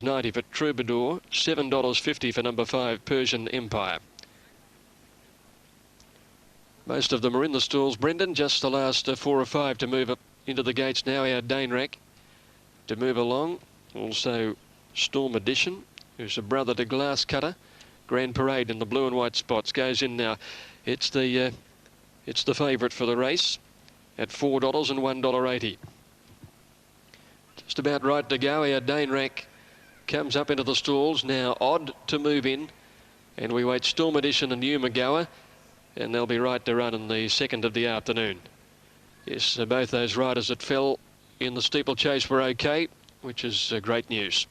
$90 for Troubadour, $7.50 for number 5 Persian Empire. Most of them are in the stalls, Brendan. Just the last 4 or 5 to move up into the gates now. Our Danerac to move along. Also Storm Edition, who's a brother to Glass Cutter. Grand Parade in the blue and white spots goes in now. It's the favourite for the race at $4 and $1.80. Just about right to go. Our Danerac comes up into the stalls now. Odd to move in, and we wait Storm Edition and Umagower, and they'll be right to run in the second of the afternoon. Yes, both those riders that fell in the steeplechase were okay, which is great news.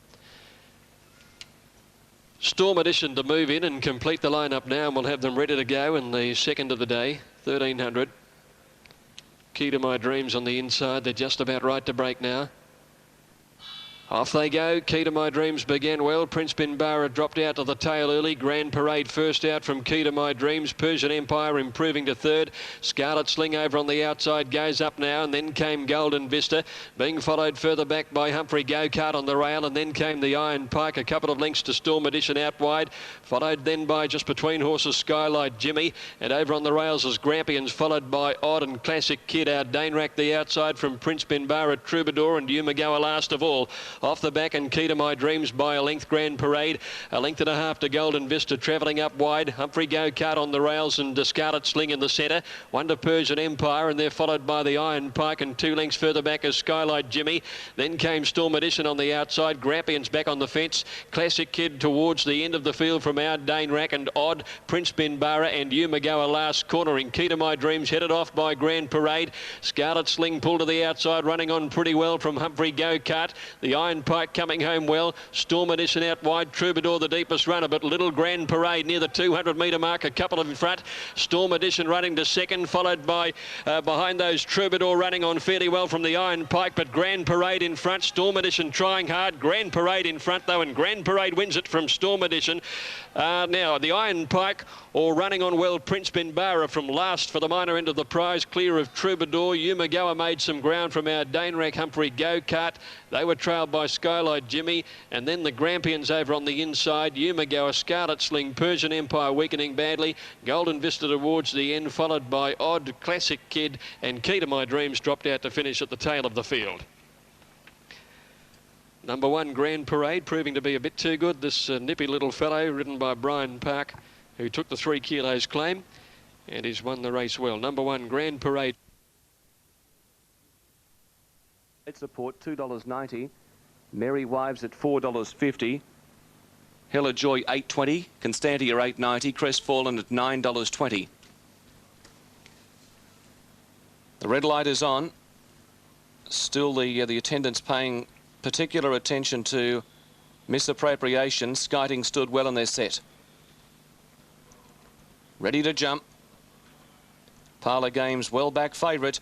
Storm Edition to move in and complete the lineup now, and we'll have them ready to go in the second of the day, 1300. Key to My Dreams on the inside. They're just about right to break now. Off they go. Key to My Dreams began well. Prince Binbara dropped out to the tail early. Grand Parade first out from Key to My Dreams. Persian Empire improving to third. Scarlet Sling over on the outside goes up now, and then came Golden Vista, being followed further back by Humphrey Go-Kart on the rail, and then came the Iron Pike, a couple of lengths to Storm Edition out wide, followed then by just between horses Skylight Jimmy, and over on the rails is Grampians, followed by Odd and Classic Kid. Our Danerac the outside from Prince Binbara, Troubadour and Umagower last of all. Off the back and Key to My Dreams by a length. Grand Parade, a length and a half to Golden Vista, travelling up wide. Humphrey Go-Kart on the rails and Scarlet Sling in the centre. One to Persian Empire, and they're followed by the Iron Pike, and 2 lengths further back is Skylight Jimmy. Then came Storm Edition on the outside. Grampians back on the fence. Classic Kid towards the end of the field from our Danerac, and Odd, Prince Binbara and Umagower last cornering. Key to My Dreams headed off by Grand Parade. Scarlet Sling pulled to the outside, running on pretty well from Humphrey Go-Kart. The Iron Pike coming home well. Storm Edition out wide. Troubadour the deepest runner, but Little Grand Parade near the 200-metre mark, a couple in front. Storm Edition running to second, followed by behind those Troubadour running on fairly well from the Iron Pike, but Grand Parade in front. Storm Edition trying hard. Grand Parade in front though, and Grand Parade wins it from Storm Edition. Now the Iron Pike, or running on well, Prince Binbara from last for the minor end of the prize, clear of Troubadour. Umagower made some ground from our Danerac, Humphrey Go-Kart. They were trailed by Skylight Jimmy, and then the Grampians over on the inside. Umagower, Scarlet Sling, Persian Empire weakening badly. Golden Vista towards the end, followed by Odd, Classic Kid, and Key to My Dreams dropped out to finish at the tail of the field. Number 1, Grand Parade, proving to be a bit too good. This nippy little fellow, ridden by Brian Park, who took the 3 kilos claim, and he's won the race well. Number 1, Grand Parade. Support $2.90. Merry Wives at $4.50. Hella Joy $8.20. Constantia $8.90. Crestfallen at $9.20. The red light is on. Still the attendants paying particular attention to misappropriation. Skiting stood well in their set. Ready to jump. Parlour Games well back favourite.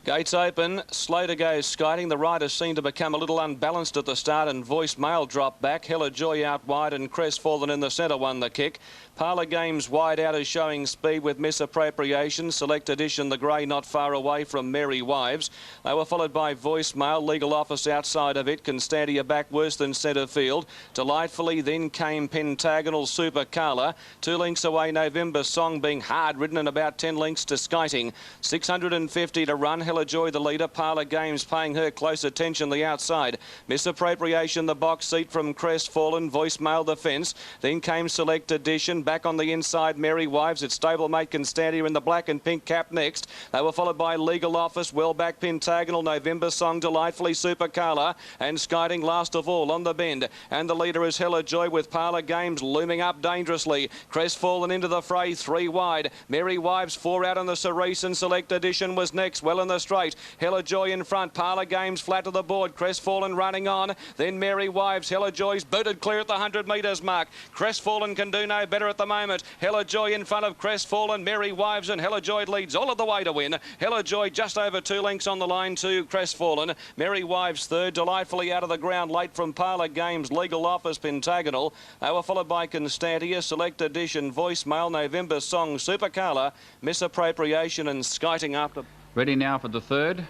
Gates open, slow to go Skiting. The riders seem to become a little unbalanced at the start, and Voice Mail dropped back. Hella Joy out wide, and Crestfallen in the centre won the kick. Parlour Games wide out is showing speed with Misappropriation. Select Edition, the grey, not far away from Merry Wives. They were followed by Voice Mail, Legal Office outside of it. Constantia back worse than centre field. Delightfully then came Pentagonal, Super Carla. 2 lengths away, November Song being hard ridden, and about 10 lengths to Skiting. 650 to run. Hella Joy the leader. Parlour Games paying her close attention the outside. Misappropriation the box seat from Crestfallen. Voice Mail the fence. Then came Select Edition. Back on the inside, Merry Wives. It's stablemate Constantia in the black and pink cap next. They were followed by Legal Office, well back Pentagonal, November Song, Delightfully, Super Carla, and Skiting last of all on the bend. And the leader is Hella Joy with Parlour Games looming up dangerously. Crestfallen into the fray, 3 wide. Merry Wives 4 out on the Cerise, and Select Edition was next, well in the straight. Hella Joy in front, Parlour Games flat to the board. Crestfallen running on, then Merry Wives. Hella Joy's booted clear at the 100 metres mark. Crestfallen can do no better at the moment. Hella Joy in front of Crestfallen, Merry Wives, and Hella Joy leads all of the way to win. Hella Joy just over 2 lengths on the line to Crestfallen. Merry Wives third, Delightfully out of the ground late from Parlour Games, Legal Office, Pentagonal. They were followed by Constantia, Select Edition, Voice Mail, November Song, Super Carla, Misappropriation, and Skiting after. Ready now for the third.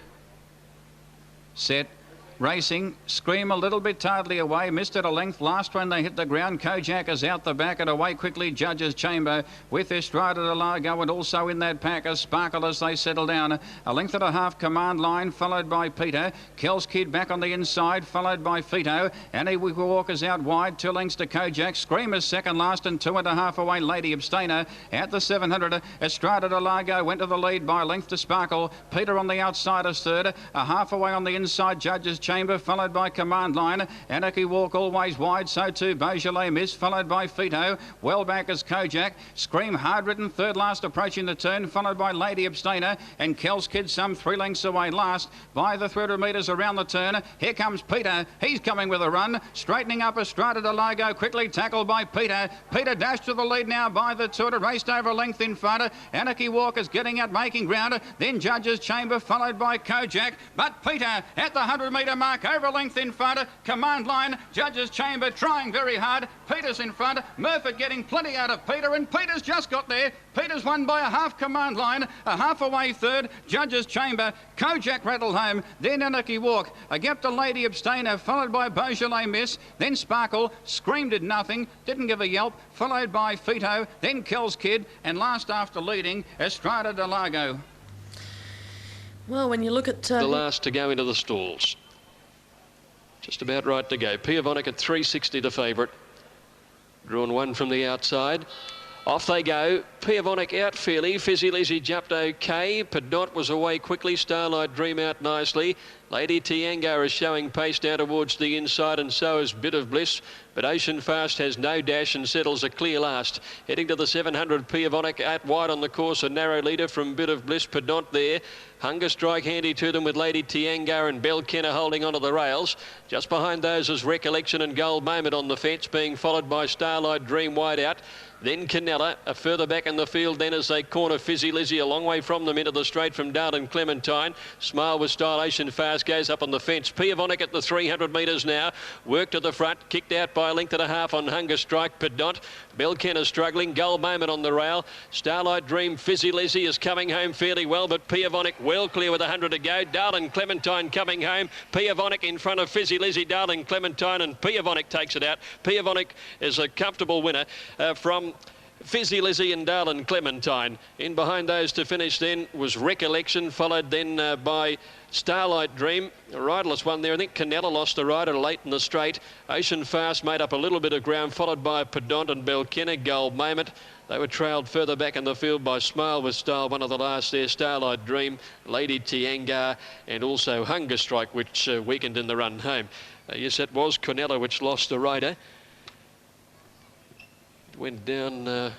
Set. racing. Scream a little bit tardily away, missed it a length last when they hit the ground. Kojak is out the back and away quickly. Judges Chamber with Estrada de Largo, and also in that pack is Sparkle as they settle down. A length and a half Command Line, followed by Peter. Kells Kid back on the inside, followed by Fito. Annie Walker's out wide, 2 lengths to Kojak. Scream is second last and 2.5 away. Lady Abstainer at the 700. Estrada de Largo went to the lead by a length to Sparkle. Peter on the outside is third. A half away on the inside, Judges Chamber, followed by Command Line. Anarchy Walk always wide, so too Beaujolais Miss, followed by Fito. Well back is Kojak. Scream hard ridden, third last approaching the turn, followed by Lady Abstainer. And Kells Kid some 3 lengths away last by the 300 metres around the turn. Here comes Peter. He's coming with a run. Straightening up Estrada de Largo, quickly tackled by Peter. Peter dashed to the lead now by the Tour, raced over a length in front. Anarchy Walk is getting out, making ground. Then Judges Chamber, followed by Kojak. But Peter at the 100-metre mark, over a length in front. Command Line, Judges Chamber trying very hard. Peter's in front. Murphy getting plenty out of Peter, and Peter's just got there. Peter's won by a half. Command Line, a half away third. Judges Chamber, Kojak rattled home. Then Anarchy Walk, a gap to Lady Abstainer, followed by Beaujolais Miss. Then Sparkle, Scream did nothing, didn't give a yelp, followed by Fito. Then Kells Kid, and last after leading, Estrada de Largo. Well, when you look at the last to go into the stalls. Just about right to go. Piavonic at 360 to favourite. Drawn 1 from the outside. Off they go. Piavonic out fairly. Fizzy Lizzy jumped okay. Pedot was away quickly. Starlight Dream out nicely. Lady Tiango is showing pace down towards the inside, and so is Bit of Bliss. But Ocean Fast has no dash and settles a clear last. Heading to the 700, Piavonic out wide on the course. A narrow leader from Bit of Bliss. Pedot there. Hunger Strike handy to them with Lady Tiango and Bell Kenner holding onto the rails. Just behind those is Recollection and Gold Moment on the fence, being followed by Starlight Dream wide out. Then Canella, further back in the field then as they corner Fizzy Lizzy, a long way from them into the straight from Darlin Clementine. Smile with Style, Ocean Fast goes up on the fence. Piavonic at the 300 metres now. Work to the front, kicked out by a length and a half on Hunger Strike. Pedot, Bell Kenner struggling, Gold Moment on the rail. Starlight Dream, Fizzy Lizzy is coming home fairly well, but Piavonic well clear with 100 to go. Darlin Clementine coming home. Piavonic in front of Fizzy Lizzy, Darlin Clementine, and Piavonic takes it out. Piavonic is a comfortable winner from Fizzy Lizzy and Darlin Clementine. In behind those to finish then was Recollection, followed then by Starlight Dream. A riderless one there. I think Canella lost a rider late in the straight. Ocean Fast made up a little bit of ground, followed by Pedot and Bell Kenner. Gold Moment. They were trailed further back in the field by Smile with Style, one of the last there. Starlight Dream, Lady Tiangar, and also Hunger Strike, which weakened in the run home. Yes, it was Canella which lost the rider. Went down.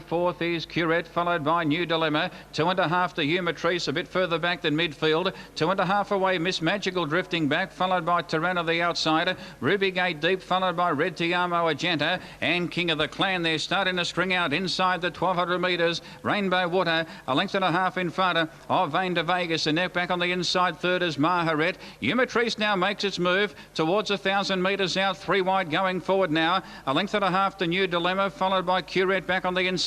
Fourth is Curette, followed by New Dilemma. 2.5 to Humatrice, a bit further back than midfield. 2.5 away, Miss Magical drifting back, followed by Tirana the outsider. Ruby Gate deep, followed by Red Tiamo Agenta. And King of the Clan there, starting to string out inside the 1,200 metres. Rainbow Water, a length and a half in front of Vain de Vegas. And now back on the inside third is Maharet. Humatrice now makes its move towards 1,000 metres out. 3 wide going forward now. A length and a half to New Dilemma, followed by Curette back on the inside.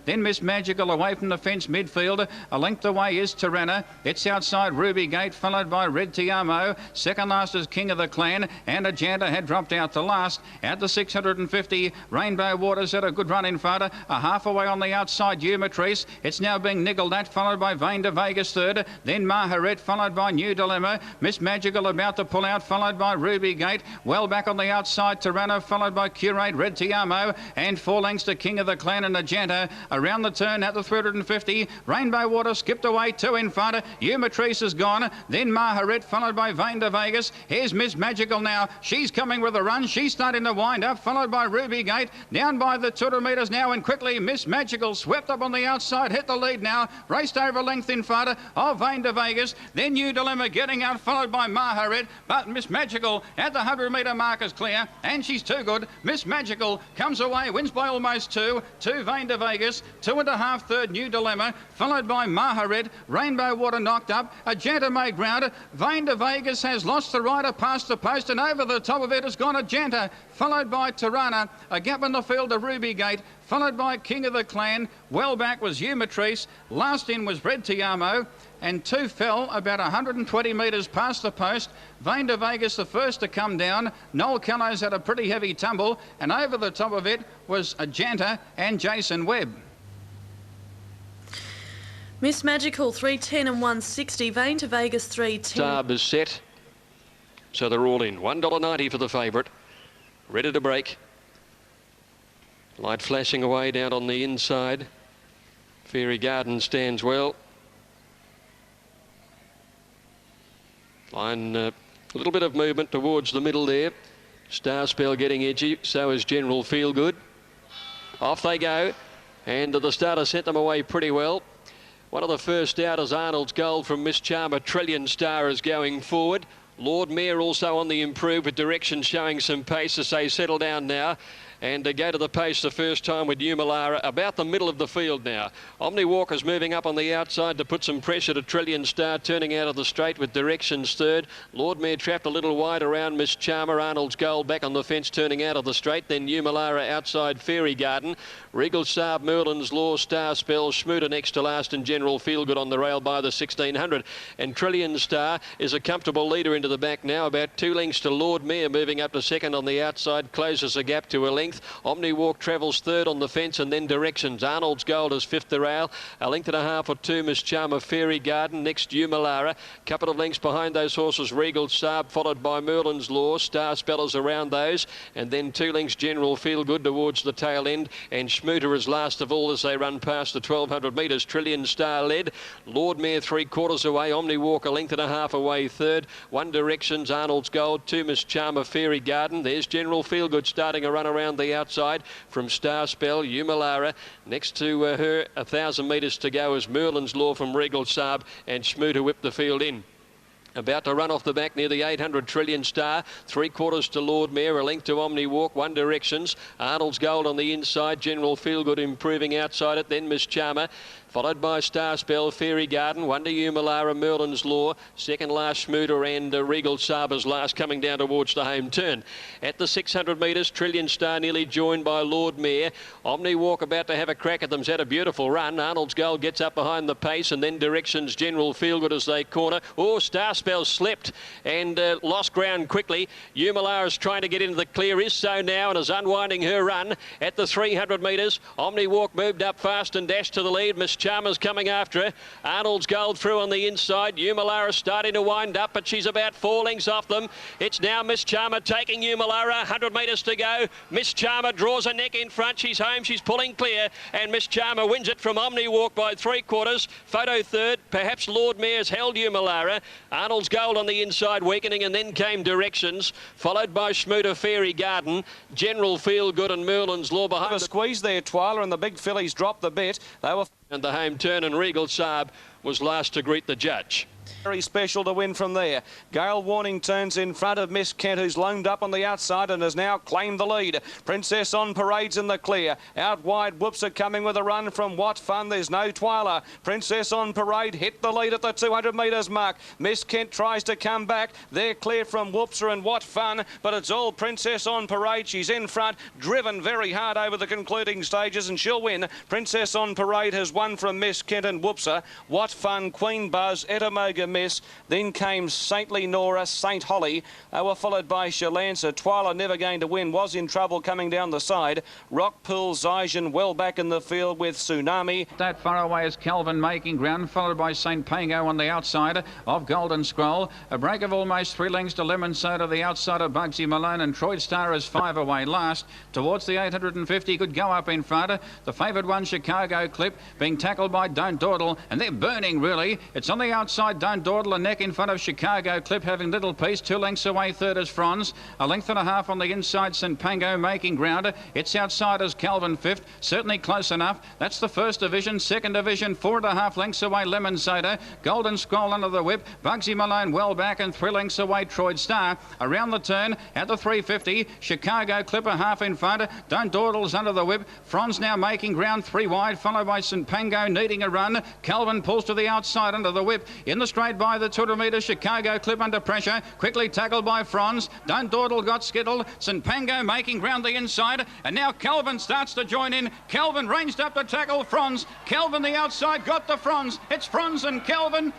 Then Miss Magical away from the fence midfield. A length away is Tirana. It's outside Ruby Gate, followed by Red Tiamo. Second last is King of the Clan, and Agenda had dropped out to last at the 650. Rainbow Waters had a good run in front. A half away on the outside, Humatrice. It's now being niggled at, followed by Vain de Vegas third. Then Maharet, followed by New Dilemma. Miss Magical about to pull out, followed by Ruby Gate. Well back on the outside, Tirana, followed by Curate, Red Tiamo, and 4 lengths to King of the Clan and Agenda. Around the turn at the 350. Rainbow Water skipped away, 2 in front. Humatrice is gone. Then Maharet, followed by Vain de Vegas. Here's Miss Magical now. She's coming with a run. She's starting to wind up, followed by Ruby Gate. Down by the 200 metres now, and quickly Miss Magical swept up on the outside, hit the lead now. Raced over length in front of Vain de Vegas. Then New Dilemma getting out, followed by Maharet. But Miss Magical at the 100 metre mark is clear, and she's too good. Miss Magical comes away, wins by almost 2. 2 Vain de Vegas, 2.5 third New Dilemma, followed by Maharet. Rainbow Water knocked up. Agenta made ground. Vain de Vegas has lost the rider past the post, and over the top of it has gone Agenta, followed by Tirana. A gap in the field to Ruby Gate, followed by King of the Clan. Well back was Umatrice. Last in was Red Tiamo. And two fell about 120 metres past the post. Vain de Vegas the first to come down. Noel Callows had a pretty heavy tumble, and over the top of it was Ajanta and Jason Webb. Miss Magical 310 and 160. Vain to Vegas 310. Starb is set. So they're all in. $1.90 for the favourite. Ready to break. Light flashing away down on the inside. Fairy Garden stands well. Line, a little bit of movement towards the middle there. Star Spell getting edgy, so is General Feelgood. Off they go, and the starter sent them away pretty well. One of the first out is Arnold's Gold from Miss Charmer. Trillion Star is going forward. Lord Mayor also on the improve with direction showing some pace as they settle down now. And go to the pace the first time with Umalara about the middle of the field now. Omni Walker's moving up on the outside to put some pressure to Trillion Star, turning out of the straight with directions third. Lord Mayor trapped a little wide around Miss Charmer. Arnold's Gold back on the fence, turning out of the straight. Then Umalara outside Fairy Garden. Regal Saab, Merlin's Law, Star Spell, Schmuter next to last, and General Feelgood on the rail by the 1600. And Trillion Star is a comfortable leader into the back now, about 2 lengths to Lord Mayor, moving up to second on the outside, closes the gap to a length. Omni Walk travels third on the fence, and then directions. Arnold's Gold is fifth to rail. A length and a half or two, Miss Charmer, Fairy Garden. Next, Umalara. Couple of lengths behind those horses, Regal Saab, followed by Merlin's Law. Star Spellers around those. And then 2 lengths, General Feelgood towards the tail end. And Schmuter is last of all as they run past the 1200 metres. Trillion Star led. Lord Mayor 3/4 away. Omni Walk a length and a half away third. One directions, Arnold's Gold. 2 Miss Charmer, Fairy Garden. There's General Feelgood starting a run around the outside from Star Spell. Umalara next to her, 1,000 metres to go is Merlin's Law from Regal Saab, and Schmuter whipped the field in. About to run off the back near the 800, Trillion Star. 3/4 to Lord Mayor, a length to Omni Walk, one directions. Arnold's Gold on the inside, General Feelgood improving outside it, then Miss Charmer. Followed by Star Spell, Fairy Garden, one to Umalara, Merlin's Law, second last Schmuter, and Regal Saber's last coming down towards the home turn. At the 600 metres, Trillion Star nearly joined by Lord Mayor. Omni Walk about to have a crack at them's had a beautiful run. Arnold's Gold gets up behind the pace, and then directions General Feelgood as they corner. Oh, Star Spell slipped and lost ground quickly. Umalara's trying to get into the clear, is so now, and is unwinding her run. At the 300 metres, Omni Walk moved up fast and dashed to the lead. Miss Chalmers coming after her. Arnold's Gold through on the inside. Umalara starting to wind up, but she's about 4 lengths off them. It's now Miss Charmer taking Umalara. 100 metres to go. Miss Charmer draws a neck in front. She's home. She's pulling clear, and Miss Charmer wins it from Omni Walk by 3/4. Photo third. Perhaps Lord Mayor's held Umalara. Arnold's Gold on the inside weakening, and then came directions, followed by Schmuter, Fairy Garden, General Feelgood and Merlin's Law behind. A squeeze there, Twyla, and the big fillies dropped the bet. They were... And the home turn, and Regal Saab was last to greet the judge. Very special to win from there. Gale Warning turns in front of Miss Kent, who's loaned up on the outside and has now claimed the lead. Princess on Parade's in the clear. Out wide, Whoops are coming with a run from What Fun. There's no Twyla. Princess on Parade hit the lead at the 200 metres mark. Miss Kent tries to come back. They're clear from Whoopser and What Fun, but it's all Princess on Parade. She's in front, driven very hard over the concluding stages, and she'll win. Princess on Parade has won from Miss Kent and Whoopser. What Fun, Queen Buzz, Etamoga Miss. Then came Saintly Nora, Saint Holly. They were followed by Shalancer. Twyla never going to win, was in trouble coming down the side. Rockpool, Zygen well back in the field with Tsunami. That far away is Calvin making ground, followed by St. Pango on the outside of Golden Scroll. A break of almost 3 lengths to Lemon Soda, the outside of Bugsy Malone, and Troy Star is 5 away last. Towards the 850, could go up in front. The favoured one, Chicago Clip, being tackled by Don't Dawdle, and they're burning really. It's on the outside, Don't Dawdle, a neck in front of Chicago Clip, having little piece. 2 lengths away, third is Franz. A length and a half on the inside, St. Pango making ground. It's outside as Calvin fifth, certainly close enough. That's the first division. Second division, 4.5 lengths away, Lemon Soda. Golden Scroll under the whip. Bugsy Malone well back, and 3 lengths away, Troy Star. Around the turn at the 350, Chicago Clip a half in front. Don't Dawdle's under the whip. Franz now making ground 3 wide, followed by St. Pango needing a run. Calvin pulls to the the outside under the whip. In the straight by the 200 metres, Chicago Clip under pressure. Quickly tackled by Franz. Don't Dawdle got skittled. St Pango making ground the inside. And now Kelvin starts to join in. Kelvin ranged up to tackle Franz. Kelvin the outside got the Franz. It's Franz and Kelvin.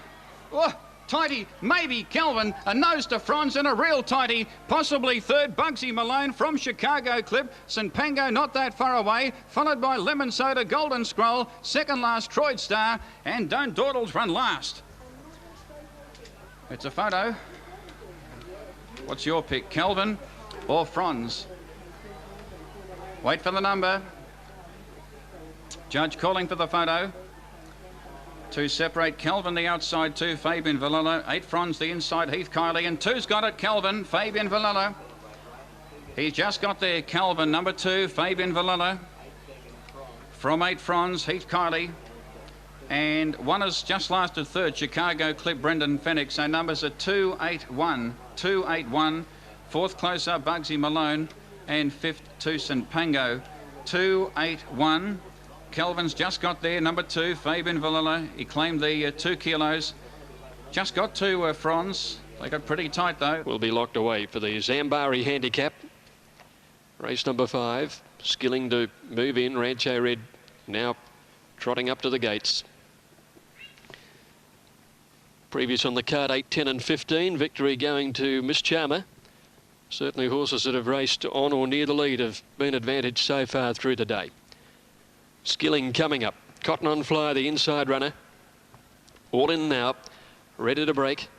Oh, tighty, maybe Kelvin, a nose to Franz and a real tighty, possibly third, Bugsy Malone from Chicago Clip, St Pango not that far away, followed by Lemon Soda, Golden Scroll, second last Troyd Star, and Don't Dawdles run last. It's a photo. What's your pick, Kelvin or Franz? Wait for the number. Judge calling for the photo. To separate Kelvin the outside, 2 Fabian Valillo, 8 Franz the inside, Heath Kiley, and 2's got it, Kelvin, Fabian Valillo. He's just got there, Kelvin, number 2, Fabian Valillo. From 8 Franz, Heath Kiley. And 1 has just lasted third, Chicago Clip, Brendan Fenwick. So numbers are 281, 281. Fourth close up, Bugsy Malone. And fifth to St Pango, 281. Kelvin's just got there, number 2, Fabian Valillo. He claimed the 2 kilos. Just got to Franz. They got pretty tight, though. Will be locked away for the Zambari handicap. Race number 5. Skilling to move in. Rancho Red now trotting up to the gates. Previous on the card, 8, 10 and 15. Victory going to Miss Charmer. Certainly horses that have raced on or near the lead have been advantaged so far through the day. Skilling coming up. Cotton on Flyer, the inside runner. All in now. Ready to break.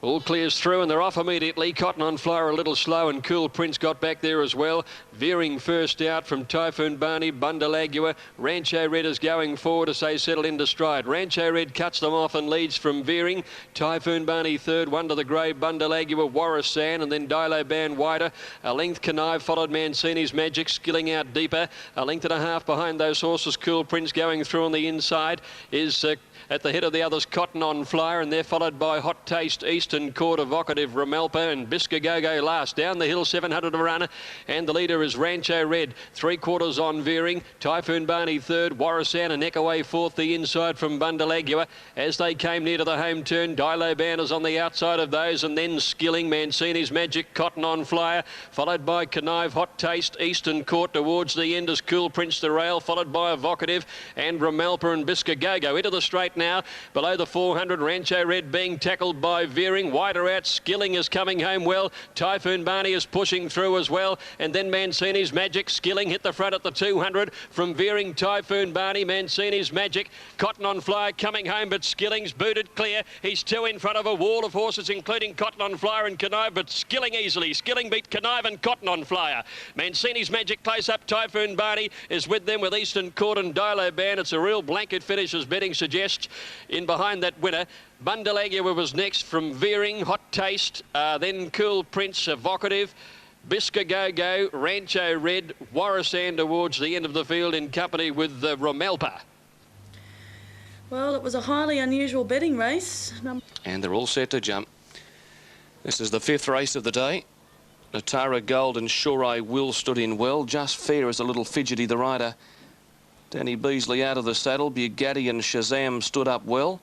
All clears through and they're off immediately. Cotton on Flyer a little slow and Cool Prince got back there as well. Veering first out from Typhoon Barney, Bundalagua. Rancho Red is going forward as they settle into stride. Rancho Red cuts them off and leads from Veering. Typhoon Barney third, 1 to the grey, Bundalagua, Warrisan, and then Dilo Band wider. A length Connive followed Mancini's Magic, Skilling out deeper. A length and a half behind those horses. Cool Prince going through on the inside is at the head of the others, Cotton on Flyer, and they're followed by Hot Taste, Eastern Court, Evocative, Ramelpa, and Bisca Go-Go last. Down the hill, 700 of a runner, and the leader is Rancho Red. 3/4 on Veering. Typhoon Barney third, Warrisan and Neckaway fourth, the inside from Bundalagua. As they came near to the home turn, Dilo Banners on the outside of those, and then Skilling, Mancini's Magic, Cotton on Flyer, followed by Connive, Hot Taste, Eastern Court towards the end as Cool Prince the rail, followed by Evocative and Ramelpa and Bisca Go-Go. Into the straight now, below the 400, Rancho Red being tackled by Veering. Wider out, Skilling is coming home well. Typhoon Barney is pushing through as well. And then Mancini's Magic. Skilling hit the front at the 200 from Veering, Typhoon Barney, Mancini's Magic. Cotton on Flyer coming home, but Skilling's booted clear. He's 2 in front of a wall of horses, including Cotton on Flyer and Connive, but Skilling easily. Skilling beat Connive and Cotton on Flyer. Mancini's Magic close up. Typhoon Barney is with them with Eastern Court and Dilo Band. It's a real blanket finish, as betting suggests. In behind that winner, Bundalagua was next from Veering, Hot Taste, then Cool Prince, Evocative, Bisca Go-Go, Rancho Red, Warrisan towards the end of the field in company with Ramelpa. Well, it was a highly unusual betting race. And they're all set to jump. This is the 5th race of the day. Natara Gold and Sure I Will stood in well. Just Fair is a little fidgety, the rider. Danny Beasley out of the saddle. Bugatti and Shazam stood up well.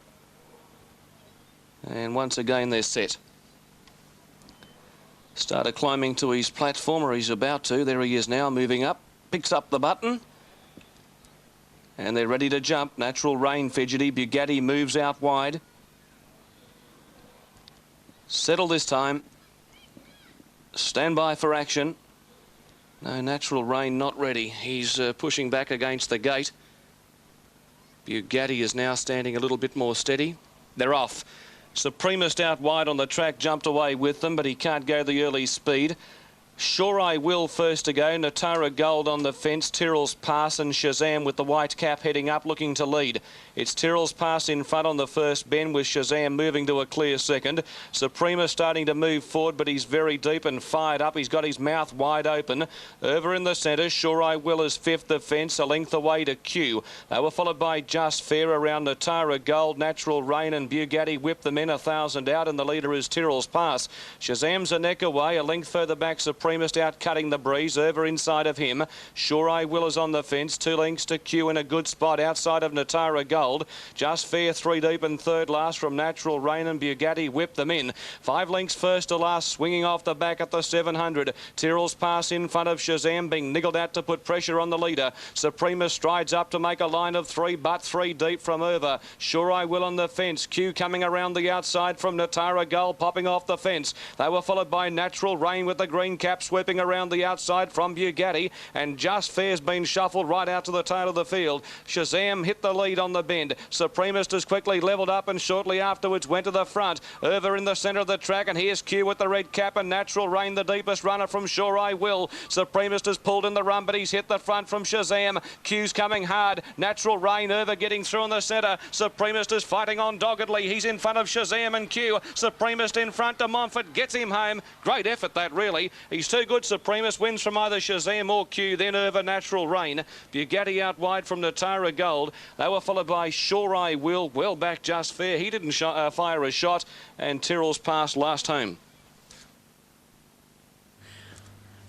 And once again, they're set. Started climbing to his platform, or he's about to. There he is now, moving up. Picks up the button. And they're ready to jump. Natural Rain, fidgety. Bugatti moves out wide. Settle this time. Stand by for action. No, Natural Rain not ready. He's pushing back against the gate. Bugatti is now standing a little bit more steady. They're off. Supremist out wide on the track, jumped away with them, but he can't go the early speed. Sure I Will first to go. Natara Gold on the fence. Tyrrell's Pass and Shazam with the white cap heading up, looking to lead. It's Tyrrell's Pass in front on the first bend, with Shazam moving to a clear second. Suprema starting to move forward, but he's very deep and fired up. He's got his mouth wide open. Over in the centre, Sure I Will is 5th the fence, a length away to Q. They were followed by Just Fair around Natara Gold. Natural Rain and Bugatti whip them in, 1,000 out, and the leader is Tyrrell's Pass. Shazam's a neck away, a length further back, Suprema Supremist out cutting the breeze. Over inside of him. Sure I Will is on the fence. 2 lengths to Q in a good spot outside of Natara Gold. Just Fair 3 deep and third last from Natural Rain and Bugatti whipped them in. 5 lengths first to last, swinging off the back at the 700. Tyrrell's Pass in front of Shazam, being niggled out to put pressure on the leader. Suprema strides up to make a line of 3, but 3 deep from over. Sure I Will on the fence. Q coming around the outside from Natara Gold, popping off the fence. They were followed by Natural Rain with the green cap sweeping around the outside from Bugatti, and Just Fair's been shuffled right out to the tail of the field. Shazam hit the lead on the bend. Supremist has quickly levelled up and shortly afterwards went to the front. Over in the centre of the track, and here's Q with the red cap and Natural Rain, the deepest runner from Sure I Will. Supremist has pulled in the run, but he's hit the front from Shazam. Q's coming hard. Natural Rain over getting through in the centre. Supremist is fighting on doggedly. He's in front of Shazam and Q. Supremist in front to Montfort. Gets him home. Great effort that really. He's too good. Supremist wins from either Shazam or Q. Then over Natural Rain. Bugatti out wide from Natara Gold. They were followed by Sure I Will. Well back Just Fair. He didn't fire a shot. And Tyrrell's Pass last home.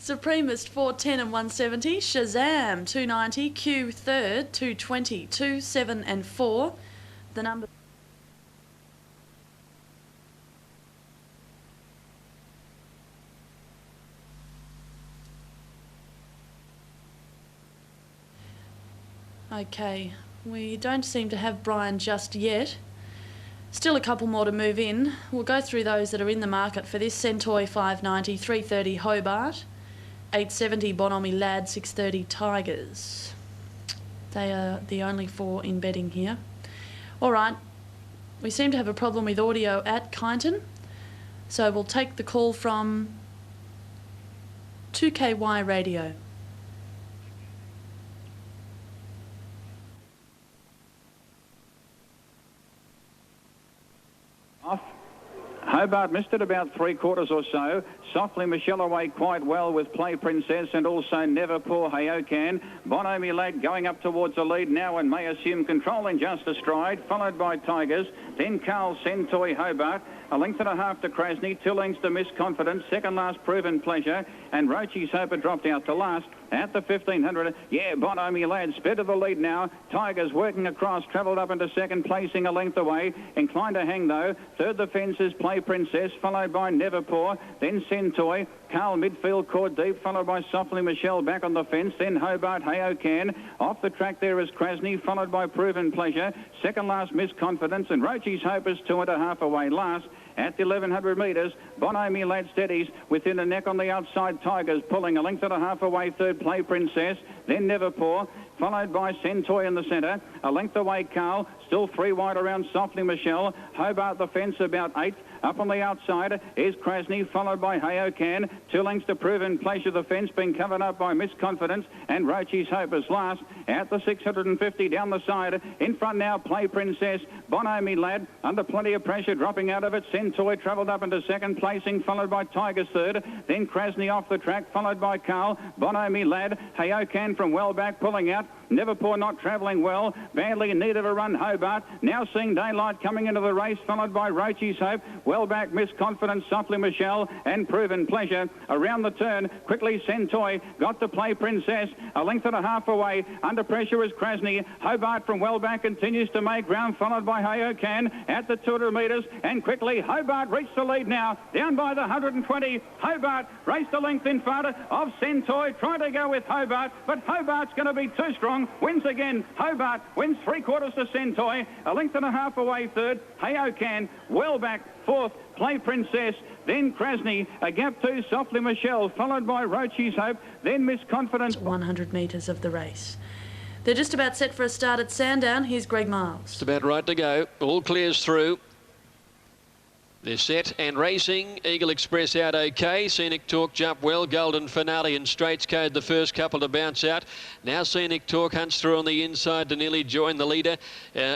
Supremist 410 and 170. Shazam 290. Q third 220. 2, 7 and 4. The number. Okay, we don't seem to have Brian just yet. Still a couple more to move in. We'll go through those that are in the market for this. Centoy 590, 330 Hobart, 870 Bonomi Lad, 630 Tigers. They are the only 4 in betting here. All right, we seem to have a problem with audio at Kyneton, so we'll take the call from 2KY Radio. Hobart missed it about 3/4 or so. Softly Michelle away quite well with Play Princess and also Never Poor Hayokan. Bonomi Lad going up towards the lead now and may assume control in just a stride, followed by Tigers. Then Carl Centoy Hobart. 1.5 lengths to Krasny, 2 lengths to Miss Confidence, second last Proven Pleasure, and Rochi's Hope dropped out to last at the 1500. Yeah, Bonomi Lad sped to the lead now. Tigers working across, travelled up into second, placing a length away. Inclined to hang though. Third the fence is Play Princess, followed by Never Poor, then Centoy. Carl midfield, caught deep, followed by Softly Michelle back on the fence, then Hobart Hayokan. Off the track there is Krasny, followed by Proven Pleasure. Second last Miss Confidence, and Rochi's Hope is 2.5 away last. At the 1100 metres, Bonomi Lad steadies within the neck on the outside. Tigers pulling 1.5 lengths away. Third Play Princess, then Never Poor, followed by Centoy in the centre. 1 length away Carl, still 3 wide around Softly Michelle. Hobart the fence about 8th. Up on the outside is Krasny, followed by Hayokan. 2 lengths to Proven Pleasure. The fence being covered up by Miss Confidence, and Rochi's Hope is last at the 650 down the side. In front now, Play Princess. Bonomi Lad under plenty of pressure, dropping out of it. Centoy travelled up into second placing, followed by Tigers third. Then Krasny off the track, followed by Carl. Bonomi Lad. Hayokan from well back, pulling out. Never Poor not travelling well. Badly in need of a run, Hobart. Now seeing daylight coming into the race, followed by Rochi's Hope. Well back, Miss Confidence, Softly Michelle, and Proven Pleasure. Around the turn, quickly Centoy got to Play Princess. 1.5 lengths away. Under pressure is Krasny. Hobart from well back continues to make ground, followed by Hayokan at the 200 metres. And quickly, Hobart reached the lead now. Down by the 120. Hobart raced a length in front of Centoy. Trying to go with Hobart, but Hobart's going to be too strong. Wins again. Hobart wins 3/4 to Centoy. 1.5 lengths away third. Hayokan well back fourth. Play Princess, then Krasny, a gap 2, Softly Michelle, followed by Rochi's Hope, then Miss Confidence. 100 metres of the race. They're just about set for a start at Sandown. Here's Greg Miles. Just about right to go. All clears through. They're set and racing. Eagle Express out okay. Scenic Talk jump well. Golden Finale and Straits Code the first couple to bounce out. Now Scenic Talk hunts through on the inside to nearly join the leader.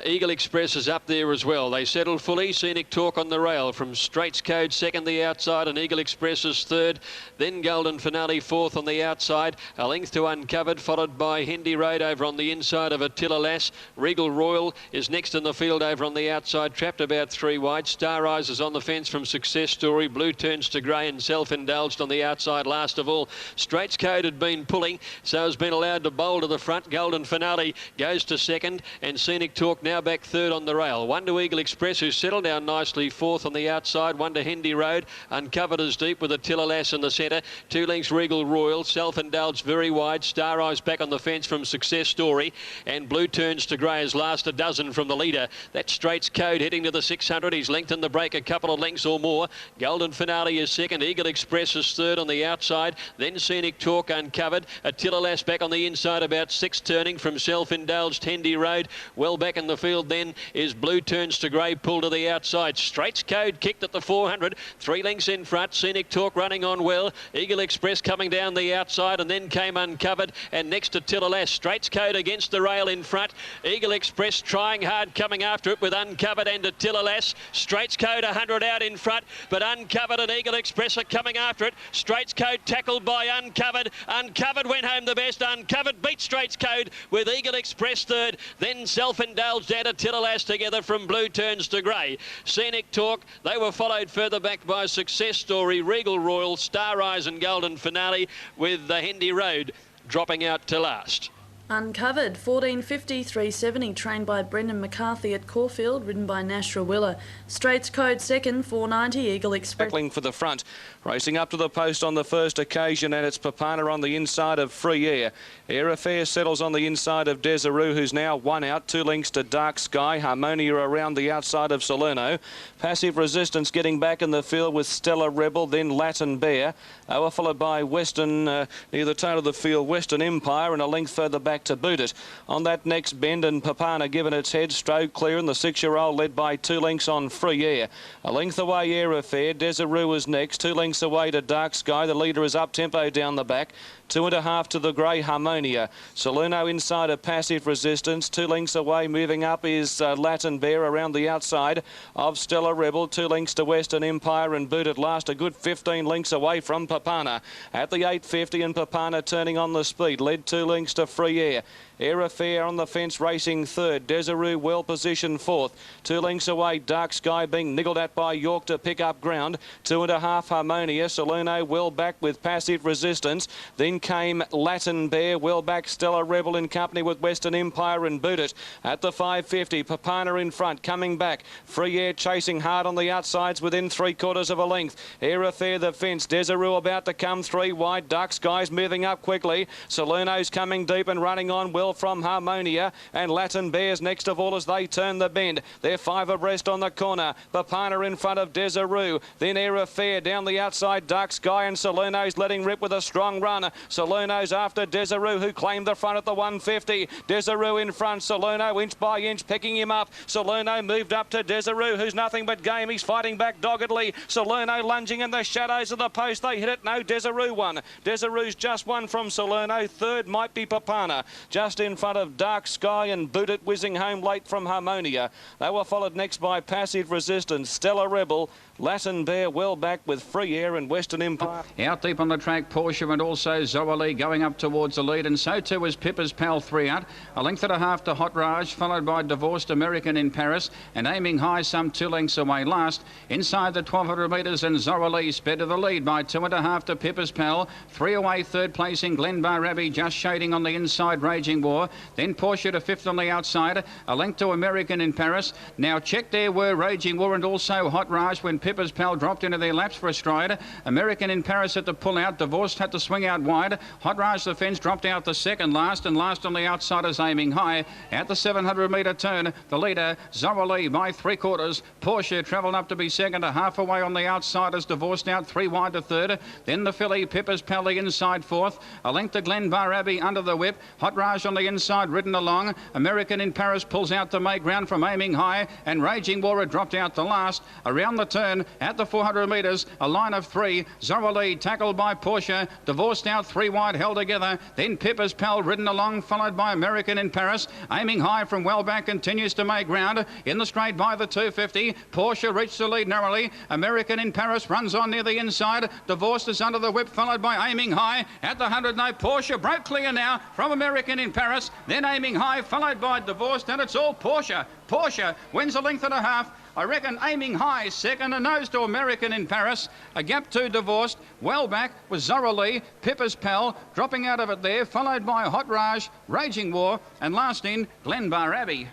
Eagle Express is up there as well. They settle fully. Scenic Talk on the rail from Straits Code second the outside, and Eagle Express is third. Then Golden Finale fourth on the outside. A length to Uncovered, followed by Hendy Road over on the inside of Attila Lass. Regal Royal is next in the field over on the outside, trapped about 3 wide. Star Rise is on on the fence from Success Story. Blue Turns to Grey and Self-Indulged on the outside last of all. Straits Code had been pulling, so has been allowed to bowl to the front. Golden Finale goes to second, and Scenic Talk now back third on the rail. One to Eagle Express, who settled down nicely fourth on the outside. One to Hendy Road, Uncovered as deep with Attila Lass in the centre. 2 lengths Regal Royal, Self-Indulged very wide. Star Eyes back on the fence from Success Story, and Blue Turns to Grey has last a dozen from the leader. That's Straits Code heading to the 600. He's lengthened the break a couple of lengths or more. Golden Finale is second. Eagle Express is third on the outside. Then Scenic Talk Uncovered. Attila Lass back on the inside, about 6 turning from Self-Indulged. Hendy Road well back in the field then is Blue Turns to Grey, pulled to the outside. Straits Code kicked at the 400. 3 lengths in front. Scenic Talk running on well. Eagle Express coming down the outside, and then came Uncovered, and next to Attila Lass. Straits Code against the rail in front. Eagle Express trying hard, coming after it with Uncovered and Attila Lass. Straits Code 100 out in front, but Uncovered and Eagle Express are coming after it. Straits Code tackled by Uncovered. Uncovered went home the best. Uncovered beat Straits Code with Eagle Express third. Then Self-Indulged and Attila Lass together from Blue Turns to Grey. Scenic Talk, they were followed further back by Success Story, Regal Royal, Star Eyes and Golden Finale, with the Hendy Road dropping out to last. Uncovered, 1450, 370, trained by Brendan McCarthy at Caulfield, ridden by Nash Rawiller. Straits Code second, 490, Eagle Express. Tackling for the front, racing up to the post on the first occasion, and it's Papana on the inside of Free Air. Air Affair settles on the inside of Desiree, who's now 1 out, 2 lengths to Dark Sky. Harmonia around the outside of Salerno. Passive Resistance getting back in the field with Stella Rebel, then Latin Bear. Followed by Western, near the tail of the field, Western Empire, and a length further back to boot it. On that next bend, and Papana given its head, Stroke clear, and the 6-year-old led by 2 lengths on Free Air. A length away Air Affair. Desiree was next, 2 lengths away to Dark Sky. The leader is up tempo down the back. 2.5 to the Grey Harmonia. Salerno inside of Passive Resistance. 2 lengths away, moving up is Latin Bear around the outside of Stella Rebel. 2 lengths to Western Empire, and boot at last a good 15 lengths away from Papana. At the 850, and Papana turning on the speed. Led 2 lengths to Free Air. Air Affair on the fence racing third. Desiree well positioned fourth. 2 lengths away, Dark Sky being niggled at by York to pick up ground. 2.5 Harmonia. Salerno well back with Passive Resistance. Then came Latin Bear, well back Stella Rebel in company with Western Empire and Boot It. At the 550, Papana in front, coming back. Free Air chasing hard on the outsides within 3/4 of a length. Air Affair the fence. Desiree about to come 3 wide. Dark Sky's moving up quickly. Salerno's coming deep and running on well from Harmonia, and Latin Bears next of all as they turn the bend. They're 5 abreast on the corner. Papana in front of Desiree. Then Air Affair down the outside. Dark Sky, and Salerno's letting rip with a strong run. Salerno's after Desiree, who claimed the front at the 150. Desiree in front. Salerno inch by inch picking him up. Salerno moved up to Desiree, who's nothing but game. He's fighting back doggedly. Salerno lunging in the shadows of the post. They hit it. No, Desiree won. Desiree's just won from Salerno. Third might be Papana. Just in front of Dark Sky, and Boot It whizzing home late from Harmonia. They were followed next by Passive Resistance, Stella Rebel, Latin Bear well back with Free Air and Western Empire. Out deep on the track, Porsche and also Zoali going up towards the lead, and so too is Pippa's Pal 3 out. A length and a half to Hot Raj, followed by Divorced American in Paris, and aiming high some 2 lengths away last. Inside the 1200 metres, and Zoali sped to the lead by 2.5 to Pippa's Pal. 3 away, third place in Glenbar Abbey, just shading on the inside, Raging War. Then Porsche to 5th on the outside. A length to American in Paris. Now checked there were Raging War and also Hot Raj when Pippa's Pal dropped into their laps for a stride. American in Paris had to pull out. Divorced had to swing out wide. Hot Raj the fence dropped out the second last, and last on the outside is Aiming High. At the 700 metre turn, the leader, Zoali, by 3/4. Porsche travelled up to be second. A half away on the outside as Divorced out 3 wide to third. Then the filly, Pippa's Pal, the inside fourth. A length to Glenbar Abbey under the whip. Hot Raj on the inside, ridden along. American in Paris pulls out to make ground from Aiming High, and Raging War had dropped out the last. Around the turn, at the 400 metres, a line of 3. Zoali tackled by Porsche. Divorced out 3 wide, held together. Then Pippa's Pal ridden along, followed by American in Paris. Aiming High from well back continues to make ground. In the straight by the 250. Porsche reached the lead narrowly. American in Paris runs on near the inside. Divorced is under the whip, followed by Aiming High. At the 100 no, Porsche broke clear now from American in Paris. Then Aiming High, followed by Divorced, and it's all Porsche. Porsche wins a length and a half. I reckon Aiming High second, a nose to American in Paris, a gap to Divorced, well back was Zora Lee, Pippa's Pal, dropping out of it there, followed by Hot Raj, Raging War, and last in Glenbar Abbey.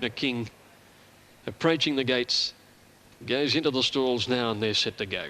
The King approaching the gates, goes into the stalls now and they're set to go.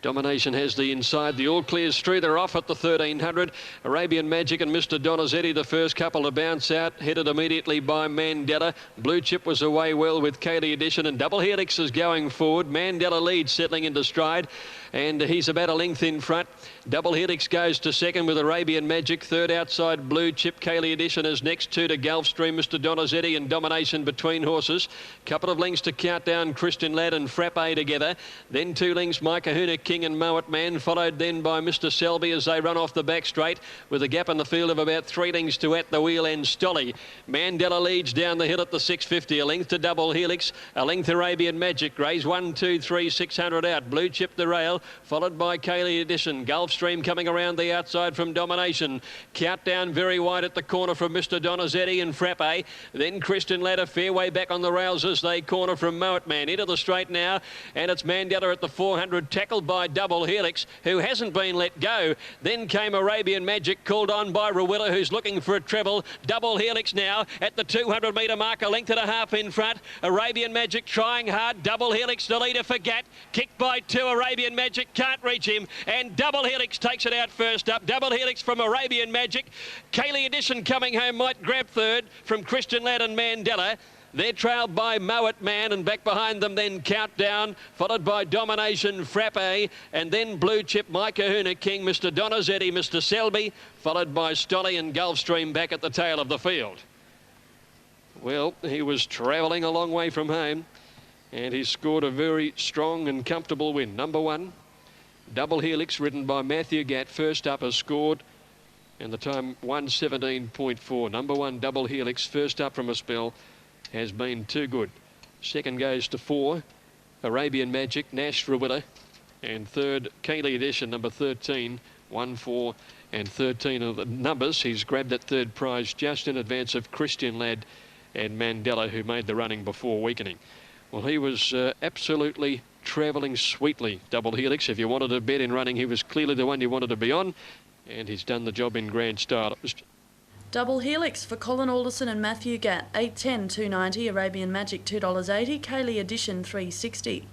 Domination has the inside. The all clears through. They're off at the 1300. Arabian Magic and Mr. Donizetti, the first couple to bounce out, headed immediately by Mandela. Blue Chip was away well with Kaylee Edition, and Double Helix is going forward. Mandela leads, settling into stride, and he's about a length in front. Double Helix goes to second with Arabian Magic. Third outside Blue Chip. Kaylee Edition is next. Two to Gulfstream, Mr. Donizetti, and Domination between horses. Couple of lengths to Countdown, Christian Ladd and Frappe together. Then 2 lengths, Micah Kahuna King and Mowat Man, followed then by Mr. Selby as they run off the back straight with a gap in the field of about 3 lengths to At the Wheel and Stolly. Mandela leads down the hill at the 650, a length to Double Helix, a length Arabian Magic. Grays 1, 2, 3, 600 out. Blue Chip the rail, followed by Kaylee Edition. Gulfstream coming around the outside from Domination. Countdown very wide at the corner from Mr. Donizetti and Frappe. Then Christian Ladd a fair way back on the rails as they corner from Mowat Man. Into the straight now, and it's Mandela at the 400, tackled by Double Helix, who hasn't been let go. Then came Arabian Magic, called on by Rawilla, who's looking for a treble. Double Helix now at the 200 metre mark, a length and a half in front. Arabian Magic trying hard. Double Helix, the leader for Gat. Kicked by 2. Arabian Magic can't reach him, and Double Helix takes it out first up. Double Helix from Arabian Magic. Kaylee Edition coming home might grab third from Christian Ladd and Mandela. They're trailed by Mowat Man, and back behind them then Countdown, followed by Domination, Frappe, and then Blue Chip, Micah Kahuna King, Mr. Donizetti, Mr. Selby, followed by Stolly and Gulfstream back at the tail of the field. Well, he was travelling a long way from home, and he scored a very strong and comfortable win. Number 1, Double Helix, ridden by Matthew Gatt, first up, has scored, and the time 1:17.4. Number 1, Double Helix, first up from a spell, has been too good. Second goes to 4, Arabian Magic, Nash Rawilla, and third, Kaylee Edition, number 13, 1, 4 and 13 of the numbers. He's grabbed that third prize just in advance of Christian Ladd and Mandela, who made the running before weakening. Well, he was absolutely travelling sweetly, Double Helix. If you wanted to bet in running, he was clearly the one you wanted to be on, and he's done the job in grand style. It was Double Helix for Colin Alderson and Matthew Gatt, 8.10, $2.90. Arabian Magic, $2.80. Kaylee Edition, $3.60.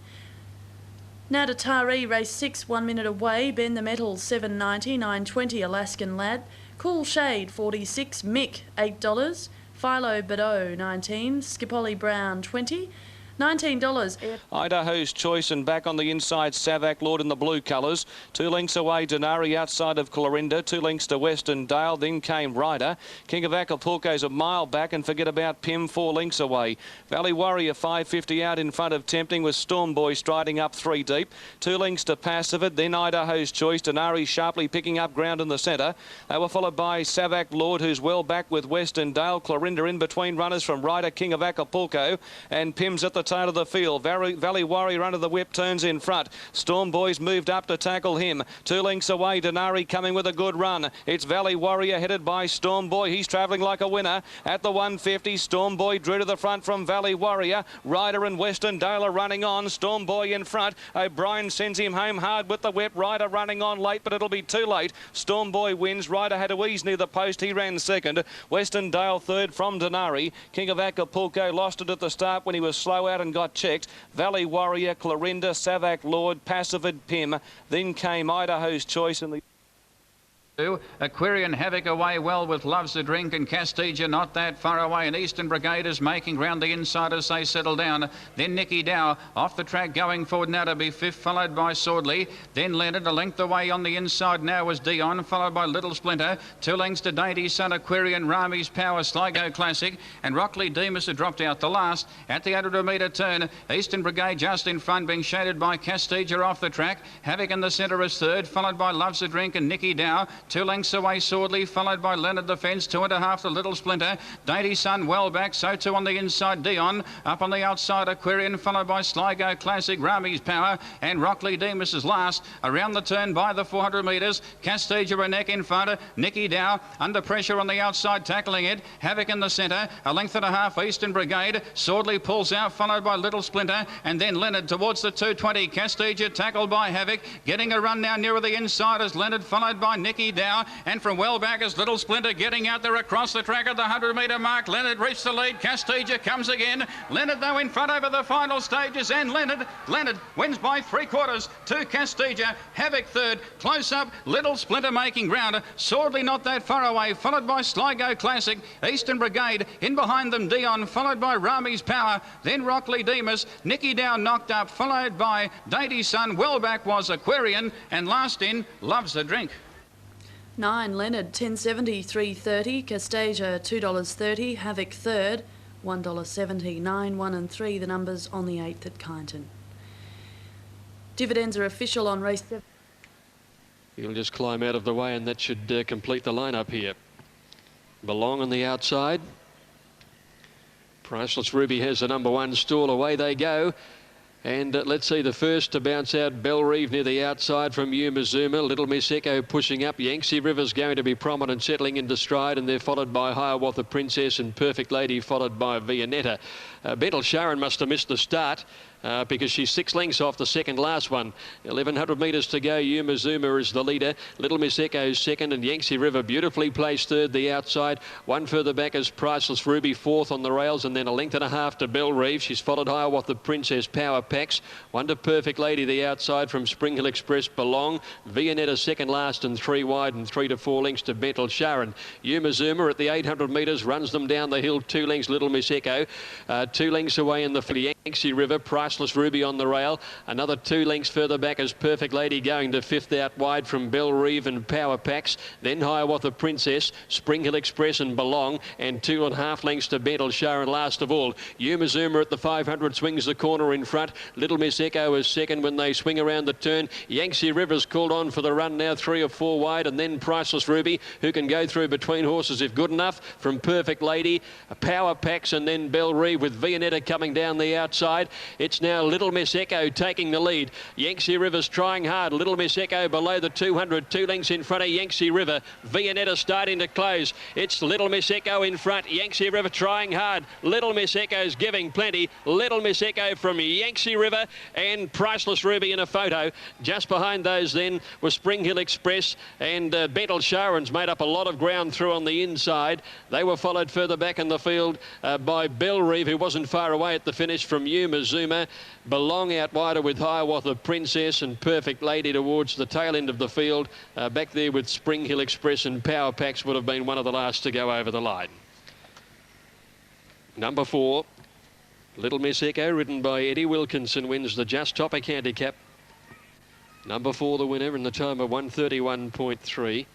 Now to Taree, race 6, 1 minute away. Ben the Metal, $7.90. 9.20, Alaskan Lad. Cool Shade, $46. Mick, $8. Philo Badeau, $19. Skipoli Brown, $20. $19. Idaho's Choice, and back on the inside, Savac Lord in the blue colours. 2 lengths away, Denari outside of Clorinda. 2 lengths to Western Dale. Then came Ryder. King of Acapulco's a mile back, and forget about Pim, 4 lengths away. Valley Warrior 5.50 out in front of Tempting, with Storm Boy striding up 3 deep. 2 lengths to Passivid. Then Idaho's Choice. Denari sharply picking up ground in the centre. They were followed by Savac Lord, who's well back with Western Dale. Clorinda in between runners from Ryder, King of Acapulco, and Pim's at the tail of the field. Valley Warrior under the whip turns in front. Storm Boy's moved up to tackle him. 2 lengths away, Denari coming with a good run. It's Valley Warrior headed by Storm Boy. He's travelling like a winner at the 150. Storm Boy drew to the front from Valley Warrior. Ryder and Western Dale are running on. Storm Boy in front. O'Brien sends him home hard with the whip. Ryder running on late, but it'll be too late. Storm Boy wins. Ryder had to ease near the post. He ran second. Western Dale third from Denari. King of Acapulco lost it at the start when he was slow out and got checked. Valley Warrior, Clorinda, Savac Lord, Passivid, Pim. Then came Idaho's Choice in the... Aquarian Havoc away well with Loves a Drink, and Castilla not that far away, and Eastern Brigade is making round the inside as they settle down. Then Nicky Dow off the track going forward now to be 5th, followed by Swordley. Then Leonard a length away on the inside now was Dion, followed by Little Splinter. 2 lengths to Dainty Son, Aquarian, Rami's Power, Sligo Classic, and Rockley Demas had dropped out the last at the 800 metre turn. Eastern Brigade just in front, being shaded by Castilla off the track. Havoc in the centre is third, followed by Loves a Drink and Nicky Dow. 2 lengths away, Swordley, followed by Leonard Defence. 2.5 to Little Splinter. Dainty Sun well back, so too on the inside Dion. Up on the outside Aquarian, followed by Sligo Classic, Rami's Power, and Rockley Demas is last. Around the turn by the 400 metres, Castagia a neck in front. Nicky Dow under pressure on the outside, tackling it. Havoc in the centre, a length and a half Eastern Brigade. Swordley pulls out, followed by Little Splinter, and then Leonard towards the 220. Castagia tackled by Havoc, getting a run now nearer the inside as Leonard, followed by Nicky Dow, and from well back is Little Splinter getting out there across the track at the 100 metre mark. Leonard reached the lead. Castagia comes again. Leonard though in front over the final stages, and Leonard wins by 3/4 to Castagia. Havoc third, close up Little Splinter making ground. Swordley not that far away, followed by Sligo Classic. Eastern Brigade in behind them, Dion, followed by Rami's Power, then Rockley Demas. Nicky Dow knocked up, followed by Dainty Sun. Well back was Aquarian, and last in Loves a Drink. 9 Leonard, 10.70, 3.30. Castagia, $2.30. Havoc third, $1.70. 9, 1 and 3, the numbers on the 8th at Kyneton. Dividends are official on race 7. He'll just climb out of the way, and that should complete the lineup here. Belong on the outside. Priceless Ruby has the number 1 stall. Away they go. And let's see the first to bounce out, Bellreeve near the outside from Yuma Zuma. Little Miss Echo pushing up. Yangtze River's going to be prominent, settling into stride, and they're followed by Hiawatha Princess and Perfect Lady, followed by Viennetta. Bentel Sharon must have missed the start because she's 6 lengths off the second last one. 1,100 metres to go. Yuma Zuma is the leader. Little Miss Echo's second, and Yangtze River beautifully placed third the outside. One further back is Priceless Ruby, fourth on the rails, and then a length and a half to Bellreeve. She's followed Hiawatha Princess, Power Packs. One to Perfect Lady the outside from Spring Hill Express, Belong. Viennetta second last and 3 wide, and 3 to 4 lengths to Bentel Sharon. Yuma Zuma at the 800 metres runs them down the hill, 2 lengths Little Miss Echo. 2 lengths away in the Yangtze River, Priceless Ruby on the rail. Another 2 lengths further back is Perfect Lady, going to 5th out wide from Bellreeve and Power Packs. Then Hiawatha Princess, Spring Hill Express and Belong, and 2.5 lengths to Bentel Sharon last of all. Yuma Zuma at the 500 swings the corner in front. Little Miss Echo is second when they swing around the turn. Yangtze River's called on for the run now, 3 or 4 wide, and then Priceless Ruby, who can go through between horses if good enough, from Perfect Lady, Power Packs, and then Bellreeve with Viennetta coming down the outside. It's now Little Miss Echo taking the lead. Yangtze River's trying hard. Little Miss Echo below the 200, 2 lengths in front of Yangtze River. Viennetta starting to close. It's Little Miss Echo in front. Yangtze River trying hard. Little Miss Echo's giving plenty. Little Miss Echo from Yangtze River and Priceless Ruby in a photo. Just behind those then was Spring Hill Express, and Bentel Sharon's made up a lot of ground through on the inside. They were followed further back in the field by Bellreeve, who wasn't far away at the finish from Yuma Zuma. Belong out wider with Hiawatha Princess and Perfect Lady towards the tail end of the field. Back there with Spring Hill Express and Power Packs would have been one of the last to go over the line. Number 4, Little Miss Echo, ridden by Eddie Wilkinson, wins the Just Topic handicap. Number 4, the winner, in the time of 1:31.3.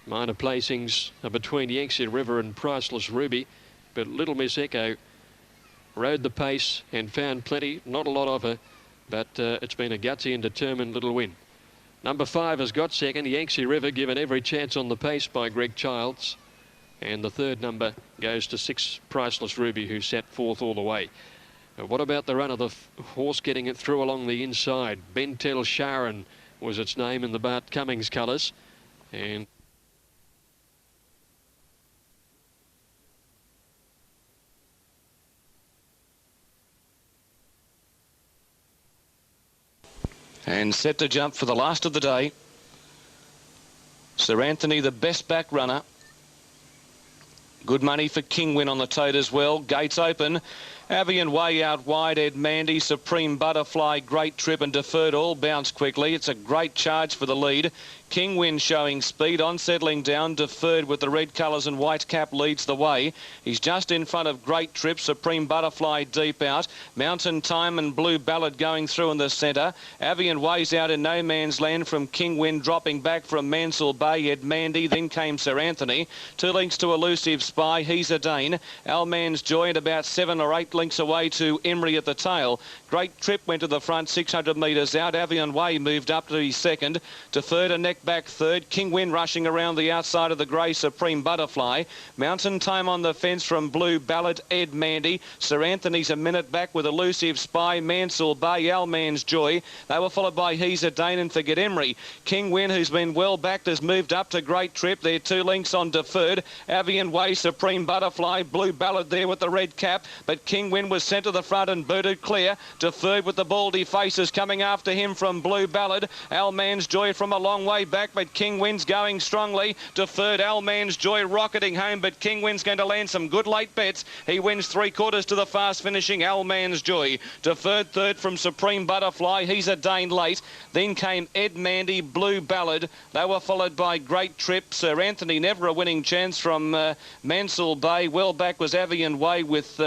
Minor placings are between Yangtze River and Priceless Ruby, but Little Miss Echo rode the pace and found plenty. Not a lot of her, but it's been a gutsy and determined little win. Number 5 has got second. Yangtze River given every chance on the pace by Greg Childs. And the third number goes to 6, Priceless Ruby, who sat 4th all the way. What about the run of the horse getting it through along the inside? Bentel Sharon was its name in the Bart Cummings colours. And set to jump for the last of the day. Sir Anthony, the best back runner. Good money for King Win on the tote as well. Gates open. Avian way out wide. Ed Mandy, Supreme Butterfly, Great Trip and Deferred all bounce quickly. It's a great charge for the lead. King Win showing speed on settling down. Deferred with the red colours and white cap leads the way. He's just in front of Great Trip. Supreme Butterfly deep out. Mountain Time and Blue Ballad going through in the centre. Avian Way's out in no man's land from King Win, dropping back from Mansell Bay. Ed Mandy, then came Sir Anthony. 2 lengths to Elusive Spy. He's a Dane. Alman's Joy, and about 7 or 8 lengths away to Emery at the tail. Great Trip went to the front, 600 metres out. Avian Way moved up to his second. To third and next Beck back third. King Win rushing around the outside of the grey Supreme Butterfly. Mountain Time on the fence from Blue Ballad, Ed Mandy. Sir Anthony's a minute back with Elusive Spy, Mansell Bay, Alman's Joy. They were followed by He's a Dane and Forget Emery. King Win, who's been well backed, has moved up to Great Trip. They're 2 lengths on Deferred. Avian Way, Supreme Butterfly, Blue Ballad there with the red cap. But King Win was sent to the front and booted clear. Deferred with the Baldy Faces coming after him from Blue Ballad. Alman's Joy from a long way back, but King Win's going strongly. Deferred, Alman's Joy rocketing home, but King Win's going to land some good late bets. He wins 3/4 to the fast finishing Alman's Joy. Deferred third from Supreme Butterfly. He's a Dane late. Then came Ed Mandy, Blue Ballad. They were followed by Great Trip. Sir Anthony, never a winning chance from Mansell Bay. Well back was Avian Way with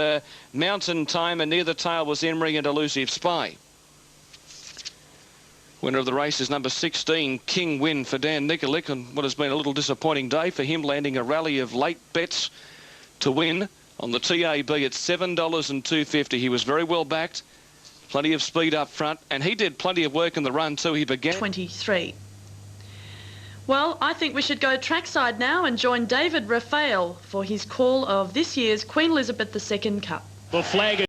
Mountain Time, and near the tail was Emery and Elusive Spy. Winner of the race is number 16, King Win for Dan Nikolic, and what has been a little disappointing day for him, landing a rally of late bets to win on the TAB at $7.250. He was very well backed, plenty of speed up front, and he did plenty of work in the run too. He began 23. Well, I think we should go trackside now and join David Raphael for his call of this year's Queen Elizabeth II Cup. The flag